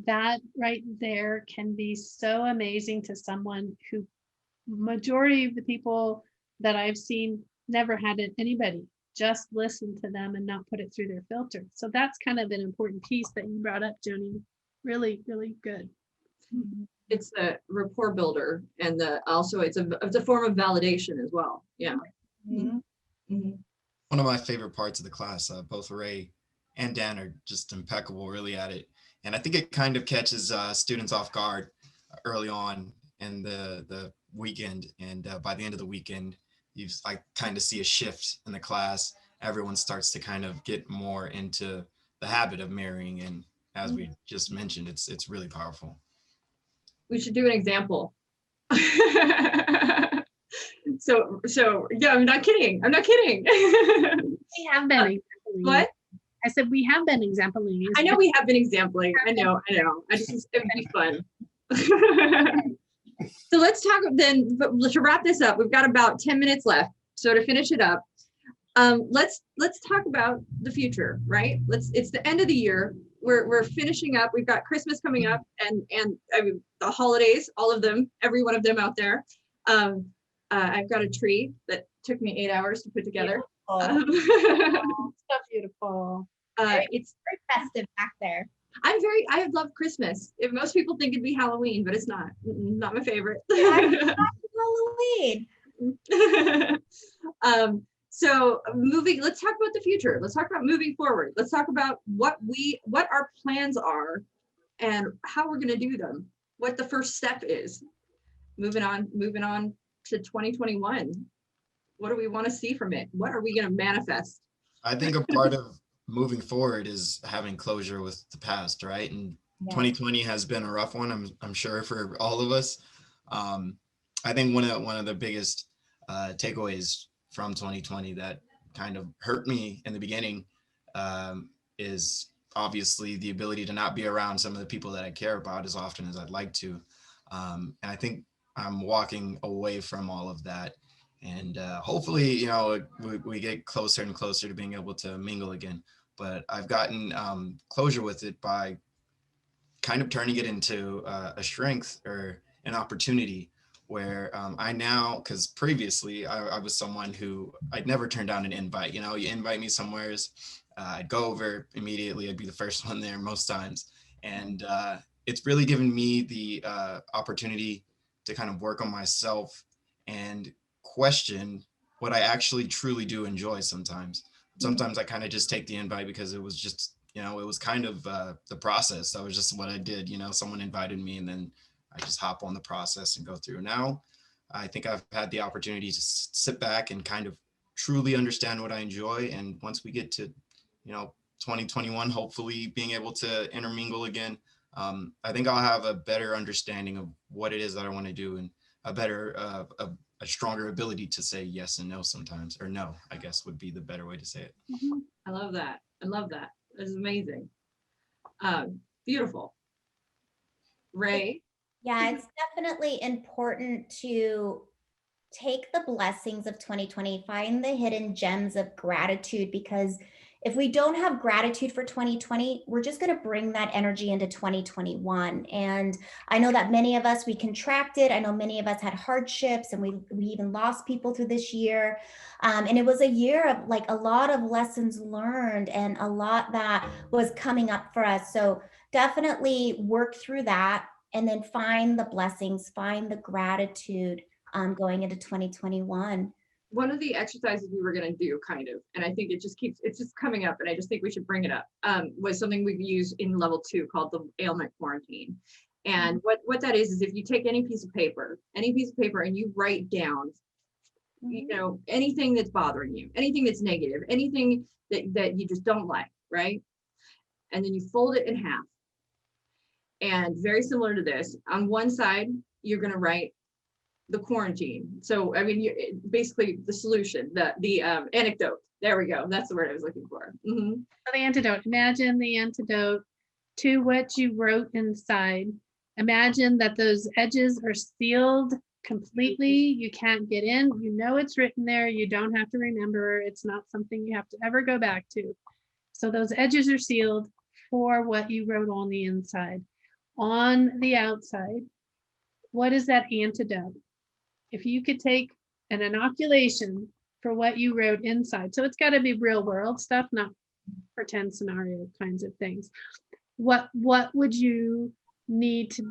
Speaker 6: That right there can be so amazing to someone who, majority of the people that I've seen never had anybody just listen to them and not put it through their filter. So that's kind of an important piece that you brought up, Joni. Really, really good.
Speaker 1: It's a rapport builder, and also it's a form of validation as well. Yeah.
Speaker 2: One of my favorite parts of the class, both Ray and Dan are just impeccable really at it. And I think it kind of catches students off guard early on in the weekend. And by the end of the weekend, I kind of see a shift in the class. Everyone starts to kind of get more into the habit of mirroring. And as we just mentioned, it's really powerful.
Speaker 1: We should do an example. So yeah, I'm not kidding. I'm not kidding.
Speaker 6: We have been exampling.
Speaker 1: What?
Speaker 6: I said we have been exampling.
Speaker 1: I know we have been exampling. I know. I just, it'd be fun. So let's talk then, but to wrap this up, we've got about 10 minutes left. So to finish it up, let's talk about the future, right? It's the end of the year. We're finishing up. We've got Christmas coming up and I mean, the holidays, all of them, every one of them out there. I've got a tree that took me 8 hours to put together.
Speaker 5: Oh,
Speaker 6: So beautiful.
Speaker 1: It's
Speaker 5: very festive back there.
Speaker 1: I love Christmas. If most people think it'd be Halloween, but it's not. Not my favorite.
Speaker 5: Halloween.
Speaker 1: So let's talk about the future. Let's talk about moving forward. Let's talk about what our plans are and how we're going to do them. What the first step is. Moving on to 2021. What do we want to see from it? What are we going to manifest?
Speaker 2: I think a part of moving forward is having closure with the past, right? And
Speaker 5: Yeah.
Speaker 2: 2020 has been a rough one, I'm sure, for all of us. I think one of the biggest takeaways from 2020 that kind of hurt me in the beginning is obviously the ability to not be around some of the people that I care about as often as I'd like to. And I think I'm walking away from all of that. And hopefully, you know, we get closer and closer to being able to mingle again. But I've gotten closure with it by kind of turning it into a strength or an opportunity where I now, because previously I was someone who I'd never turn down an invite. You know, you invite me somewheres, I'd go over immediately. I'd be the first one there most times. And it's really given me the opportunity to kind of work on myself and question what I actually truly do enjoy sometimes. Sometimes I kind of just take the invite because it was just, you know, it was kind of the process. That was just what I did. You know, someone invited me and then I just hop on the process and go through. Now, I think I've had the opportunity to sit back and kind of truly understand what I enjoy. And once we get to, you know, 2021, hopefully being able to intermingle again, I think I'll have a better understanding of what it is that I want to do and a better, a stronger ability to say yes and no sometimes, or no, I guess would be the better way to say it.
Speaker 1: I love that. I love that. This is amazing. Beautiful. Ray?
Speaker 5: Yeah, it's definitely important to take the blessings of 2020, find the hidden gems of gratitude, because if we don't have gratitude for 2020, we're just going to bring that energy into 2021. And I know that many of us, we contracted. I know many of us had hardships and we even lost people through this year. And it was a year of like a lot of lessons learned and a lot that was coming up for us. So definitely work through that and then find the blessings, find the gratitude going into 2021.
Speaker 1: One of the exercises we were going to do kind of, and I think it's just coming up and I just think we should bring it up, was something we've used in level 2 called the Ailment Quarantine. And what that is if you take any piece of paper and you write down, you know, anything that's bothering you, anything that's negative, anything that you just don't like, right? And then you fold it in half. And very similar to this, on one side, you're going to write the quarantine. So, I mean, basically the solution, the anecdote. There we go. That's the word I was looking for. Mm-hmm.
Speaker 6: The antidote. Imagine the antidote to what you wrote inside. Imagine that those edges are sealed completely. You can't get in. You know it's written there. You don't have to remember. It's not something you have to ever go back to. So those edges are sealed for what you wrote on the inside. On the outside, what is that antidote? If you could take an inoculation for what you wrote inside, so it's got to be real world stuff, not pretend scenario kinds of things. What would you need to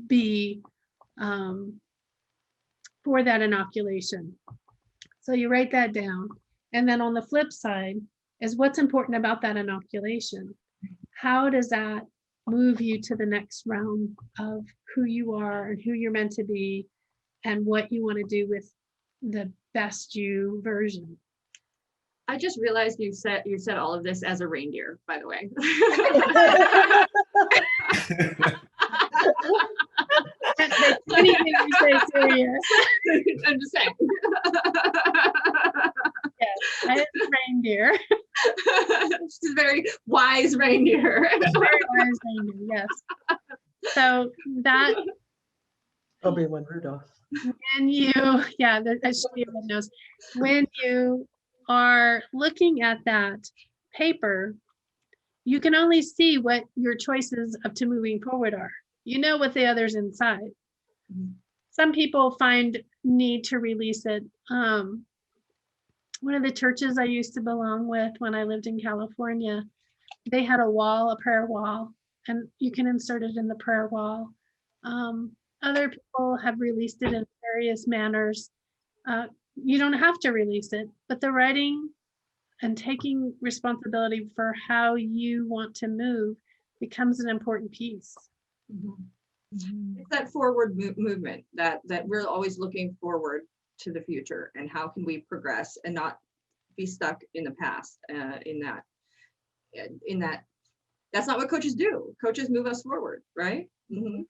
Speaker 6: be for that inoculation? So you write that down. And then on the flip side is what's important about that inoculation. How does that move you to the next realm of who you are and who you're meant to be and what you want to do with the best you version?
Speaker 1: I just realized you said all of this as a reindeer, by the way.
Speaker 6: Anything you say serious.
Speaker 1: I'm just saying.
Speaker 6: Yes, I have a reindeer.
Speaker 1: She's a very wise reindeer.
Speaker 6: Very wise reindeer, yes. So that
Speaker 4: Obi-Wan Rudolph.
Speaker 6: when you, yeah, everyone knows, when you are looking at that paper, you can only see what your choices up to moving forward are. You know what the others inside.
Speaker 1: Mhm.
Speaker 6: Some people find need to release it. One of the churches I used to belong with when I lived in California, they had a wall, a prayer wall, and you can insert it in the prayer wall. Other people have released it in various manners. You don't have to release it, but the writing and taking responsibility for how you want to move becomes an important piece.
Speaker 1: It's that forward movement that we're always looking forward to the future, and how can we progress and not be stuck in the past. In that that's not what coaches do. Coaches move us forward, right? Mm-hmm.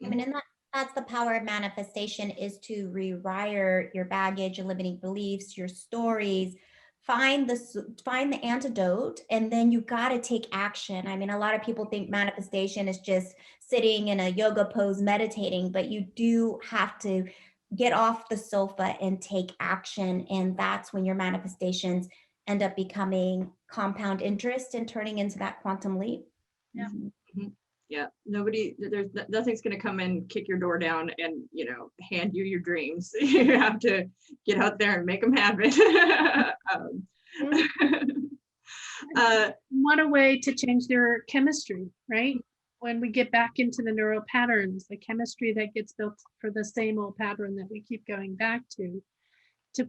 Speaker 5: I mean, and that's the power of manifestation, is to rewire your baggage, your limiting beliefs, your stories, find the antidote, and then you got to take action. I mean, a lot of people think manifestation is just sitting in a yoga pose meditating, but you do have to get off the sofa and take action, and that's when your manifestations end up becoming compound interest and turning into that quantum leap.
Speaker 6: Yeah.
Speaker 1: Mm-hmm. Yeah, there's nothing's going to come in, kick your door down, and hand you your dreams. You have to get out there and make them happen.
Speaker 6: What a way to change their chemistry, right? When we get back into the neural patterns, the chemistry that gets built for the same old pattern that we keep going back to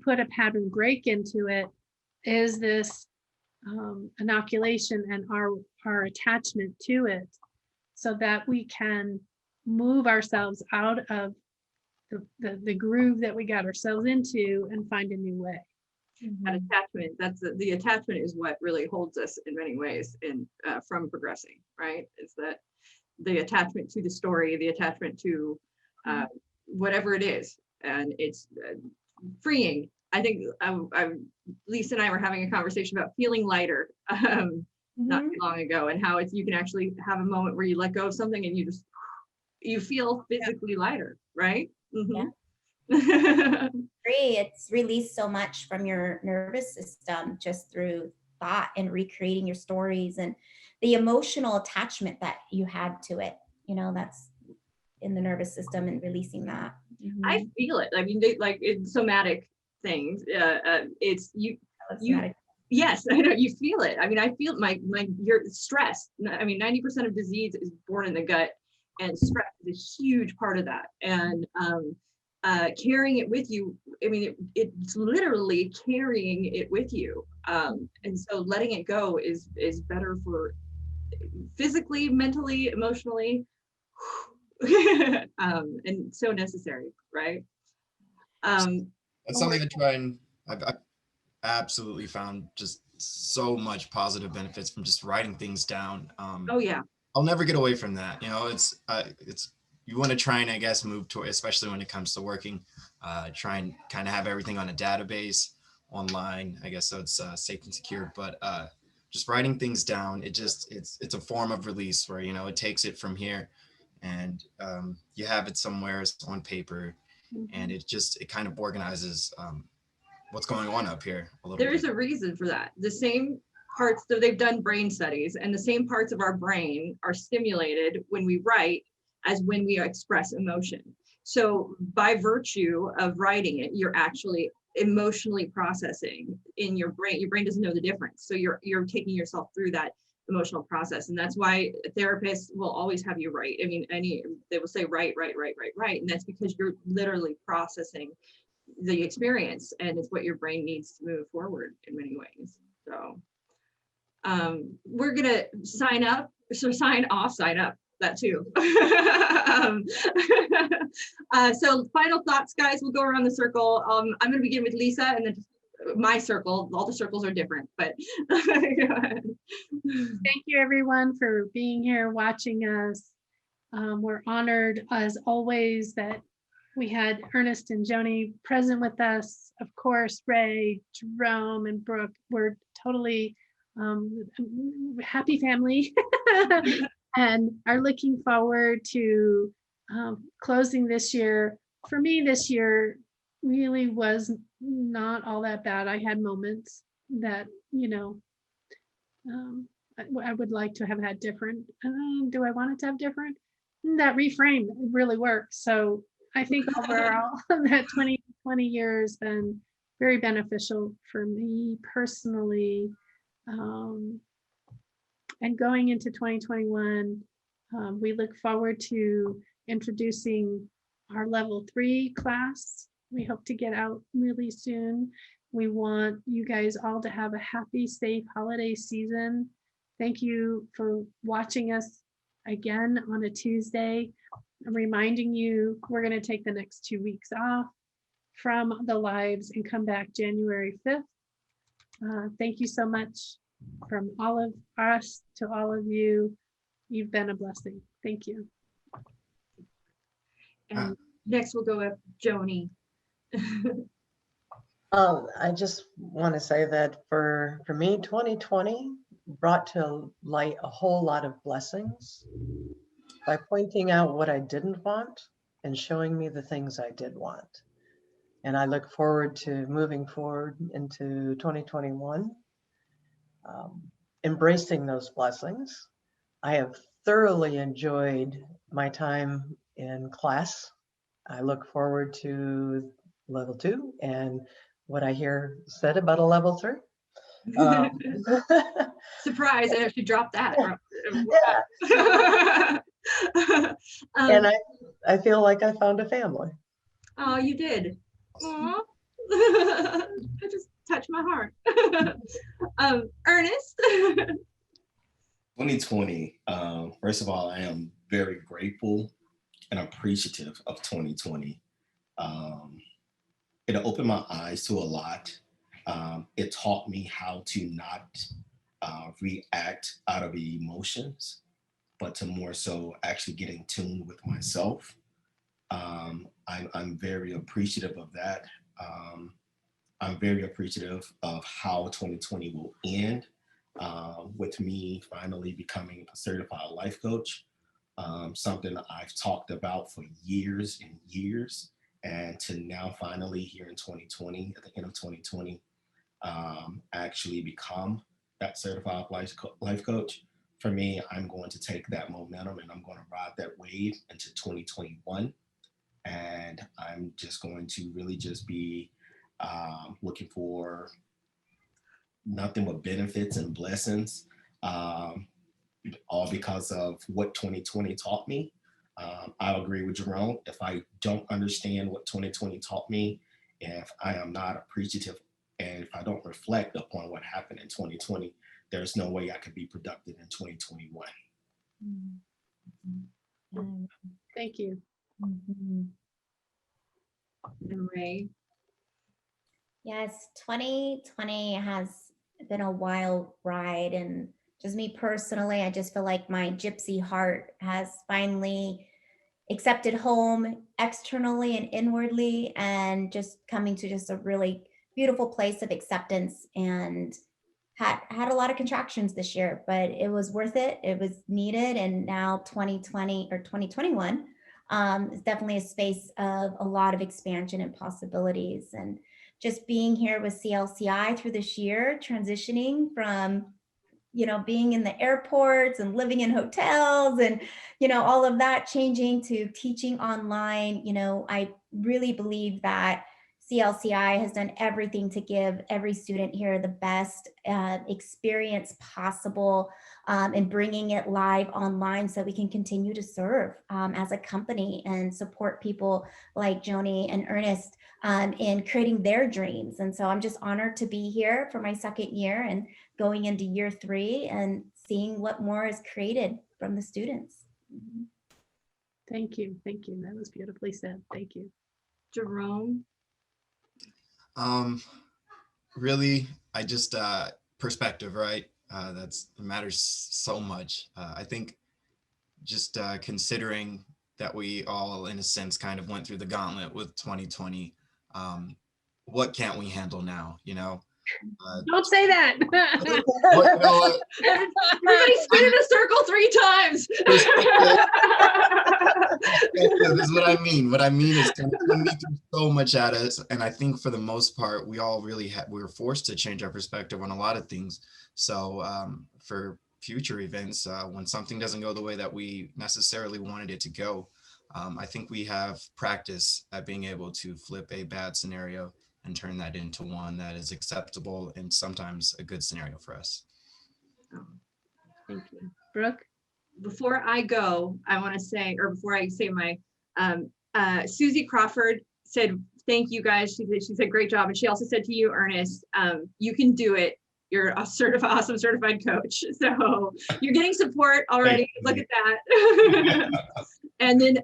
Speaker 6: put a pattern break into it is this inoculation and our attachment to it, so that we can move ourselves out of the groove that we got ourselves into and find a new way.
Speaker 1: That attachment, that's the attachment is what really holds us in many ways in from progressing, right? It's that the attachment to the story, the attachment to whatever it is, and it's freeing. I think Lisa and I were having a conversation about feeling lighter not too long ago, and how you can actually have a moment where you let go of something and you feel physically lighter, right? Mm-hmm.
Speaker 5: Yeah. It's released so much from your nervous system just through thought and recreating your stories and the emotional attachment that you had to it. That's in the nervous system, and releasing that.
Speaker 1: I feel it. I mean, like it's somatic things. It's you. Yes, I know you feel it. I mean, I feel your stress. I mean, 90% of disease is born in the gut, and stress is a huge part of that. And carrying it with you. I mean, it's literally carrying it with you. And so letting it go is better for physically, mentally, emotionally, and so necessary, right?
Speaker 2: That's something I try, and I've absolutely found just so much positive benefits from just writing things down.
Speaker 1: Oh yeah.
Speaker 2: I'll never get away from that. It's you want to try and, I guess, move toward, especially when it comes to working, try and kind of have everything on a database online, I guess, so it's safe and secure. But just writing things down, it's a form of release where, it takes it from here, and you have it somewhere on paper, and it kind of organizes what's going on up here a little bit.
Speaker 1: There is a reason for that. The same parts, so they've done brain studies, and the same parts of our brain are stimulated when we write as when we express emotion. So by virtue of writing it, you're actually emotionally processing in your brain. Your brain doesn't know the difference. So you're taking yourself through that emotional process. And that's why therapists will always have you write. I mean, they will say write. And that's because you're literally processing the experience, and it's what your brain needs to move forward in many ways. So we're gonna sign up, that too. So final thoughts, guys. We'll go around the circle. I'm gonna begin with Lisa, and then my circle. All the circles are different, but go ahead.
Speaker 6: Thank you everyone for being here, watching us. We're honored as always that we had Ernest and Joni present with us. Of course, Ray, Jerome, and Brooke were totally happy family and are looking forward to closing this year. For me, this year really was not all that bad. I had moments that, I would like to have had different. Do I want it to have different? That reframe really works. So I think overall that 2020 year has been very beneficial for me personally. And going into 2021, we look forward to introducing our level 3 class. We hope to get out really soon. We want you guys all to have a happy, safe holiday season. Thank you for watching us again on a Tuesday. I'm reminding you, we're going to take the next 2 weeks off from the lives and come back January 5th. Thank you so much from all of us to all of you. You've been a blessing. Thank you.
Speaker 1: And next we'll go with Joni.
Speaker 4: I just want to say that for me, 2020 brought to light a whole lot of blessings by pointing out what I didn't want and showing me the things I did want. And I look forward to moving forward into 2021, embracing those blessings. I have thoroughly enjoyed my time in class. I look forward to level 2 and what I hear said about a level 3.
Speaker 1: Surprise, I actually dropped that.
Speaker 4: Yeah. And I feel like I found a family.
Speaker 1: Oh, you did. Aw. I just touched my heart. Ernest.
Speaker 3: 2020, first of all, I am very grateful and appreciative of 2020. It opened my eyes to a lot. It taught me how to not react out of emotions, but to more so actually get in tune with myself. I'm very appreciative of that. I'm very appreciative of how 2020 will end with me finally becoming a certified life coach, something I've talked about for years and years. And to now finally here in 2020, at the end of 2020, actually become that certified life coach. For me, I'm going to take that momentum and I'm going to ride that wave into 2021. And I'm just going to really just be looking for nothing but benefits and blessings, all because of what 2020 taught me. I agree with Jerome. If I don't understand what 2020 taught me, if I am not appreciative, and if I don't reflect upon what happened in 2020, there's no way I could be productive in 2021.
Speaker 6: Thank you.
Speaker 1: And Ray.
Speaker 5: Yes, 2020 has been a wild ride, and just me personally, I just feel like my gypsy heart has finally accepted home externally and inwardly, and just coming to just a really beautiful place of acceptance, and had a lot of contractions this year, but it was worth it. It was needed. And now 2020 or 2021 is definitely a space of a lot of expansion and possibilities. And just being here with CLCI through this year, transitioning from being in the airports and living in hotels and, all of that, changing to teaching online. I really believe that CLCI has done everything to give every student here the best experience possible, and bringing it live online so we can continue to serve as a company and support people like Joni and Ernest in creating their dreams. And so I'm just honored to be here for my second year and going into year 3 and seeing what more is created from the students.
Speaker 6: Thank you. Thank you. That was beautifully said. Thank you.
Speaker 1: Jerome.
Speaker 2: Really, I just perspective, right? That matters so much. I think just considering that we all, in a sense, kind of went through the gauntlet with 2020. What can't we handle now?
Speaker 6: Don't say that.
Speaker 2: Well, you know what?
Speaker 1: Everybody spin in a circle 3 times.
Speaker 2: This is what I mean. What I mean is 2020 threw so much at us, and I think for the most part, we all really we were forced to change our perspective on a lot of things. So for future events, when something doesn't go the way that we necessarily wanted it to go, I think we have practice at being able to flip a bad scenario and turn that into one that is acceptable and sometimes a good scenario for us.
Speaker 6: Thank you. Brooke?
Speaker 1: Before I go, I want to say, or before I say my, Susie Crawford said, thank you guys. She said, great job. And she also said to you, Ernest, you can do it. You're a awesome certified coach. So you're getting support already. Look at that. And then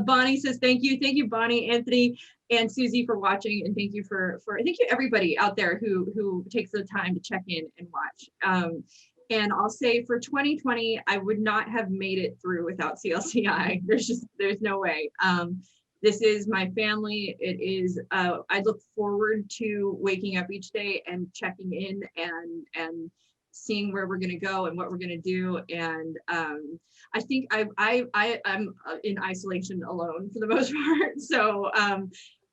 Speaker 1: Bonnie says, thank you. Thank you, Bonnie, Anthony, and Susie for watching. And thank you thank you everybody out there who takes the time to check in and watch. And I'll say for 2020, I would not have made it through without CLCI. There's no way. This is my family. It is, I look forward to waking up each day and checking in and seeing where we're going to go and what we're going to do. And I think I'm in isolation alone for the most part. So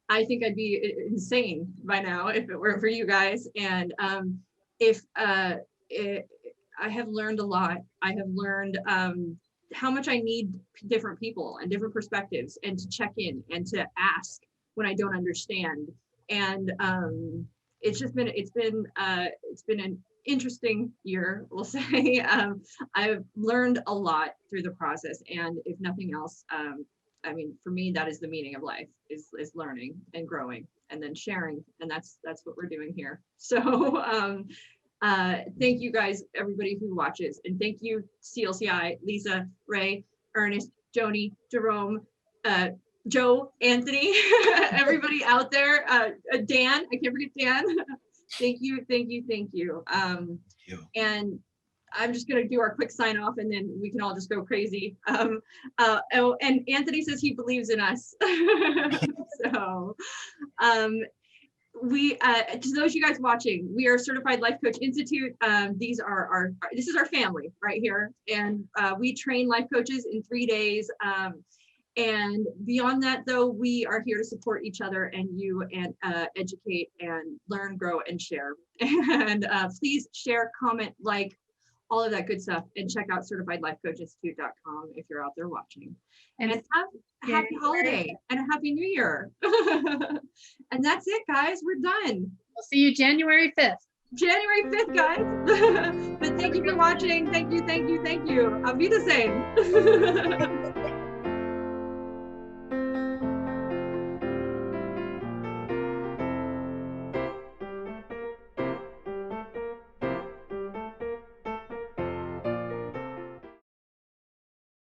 Speaker 1: I think I'd be insane by now if it were for you guys. And I have learned a lot. I have learned how much I need different people and different perspectives, and to check in and to ask when I don't understand. And it's been an interesting year, we'll say. I've learned a lot through the process, and if nothing else, I mean, for me, that is the meaning of life, is learning and growing and then sharing, and that's what we're doing here. So thank you guys, everybody who watches, and thank you CLCI, Lisa, Ray, Ernest, Joni, Jerome, Joe, Anthony, everybody out there, Dan, I can't forget Dan. Thank you. And I'm just going to do our quick sign off, and then we can all just go crazy. And Anthony says he believes in us. So we, to those of you guys watching, we are Certified Life Coach Institute. This is our family right here. And we train life coaches in 3 days. And beyond that, though, we are here to support each other and you, and educate and learn, grow, and share. And please share, comment, like, all of that good stuff, and check out certifiedlifecoachinstitute.com if you're out there watching. And have a happy holiday and a happy new year. And that's it, guys. We're done.
Speaker 6: We'll see you January 5th.
Speaker 1: January 5th, guys. But thank you for watching. Thank you. Auf Wiedersehen.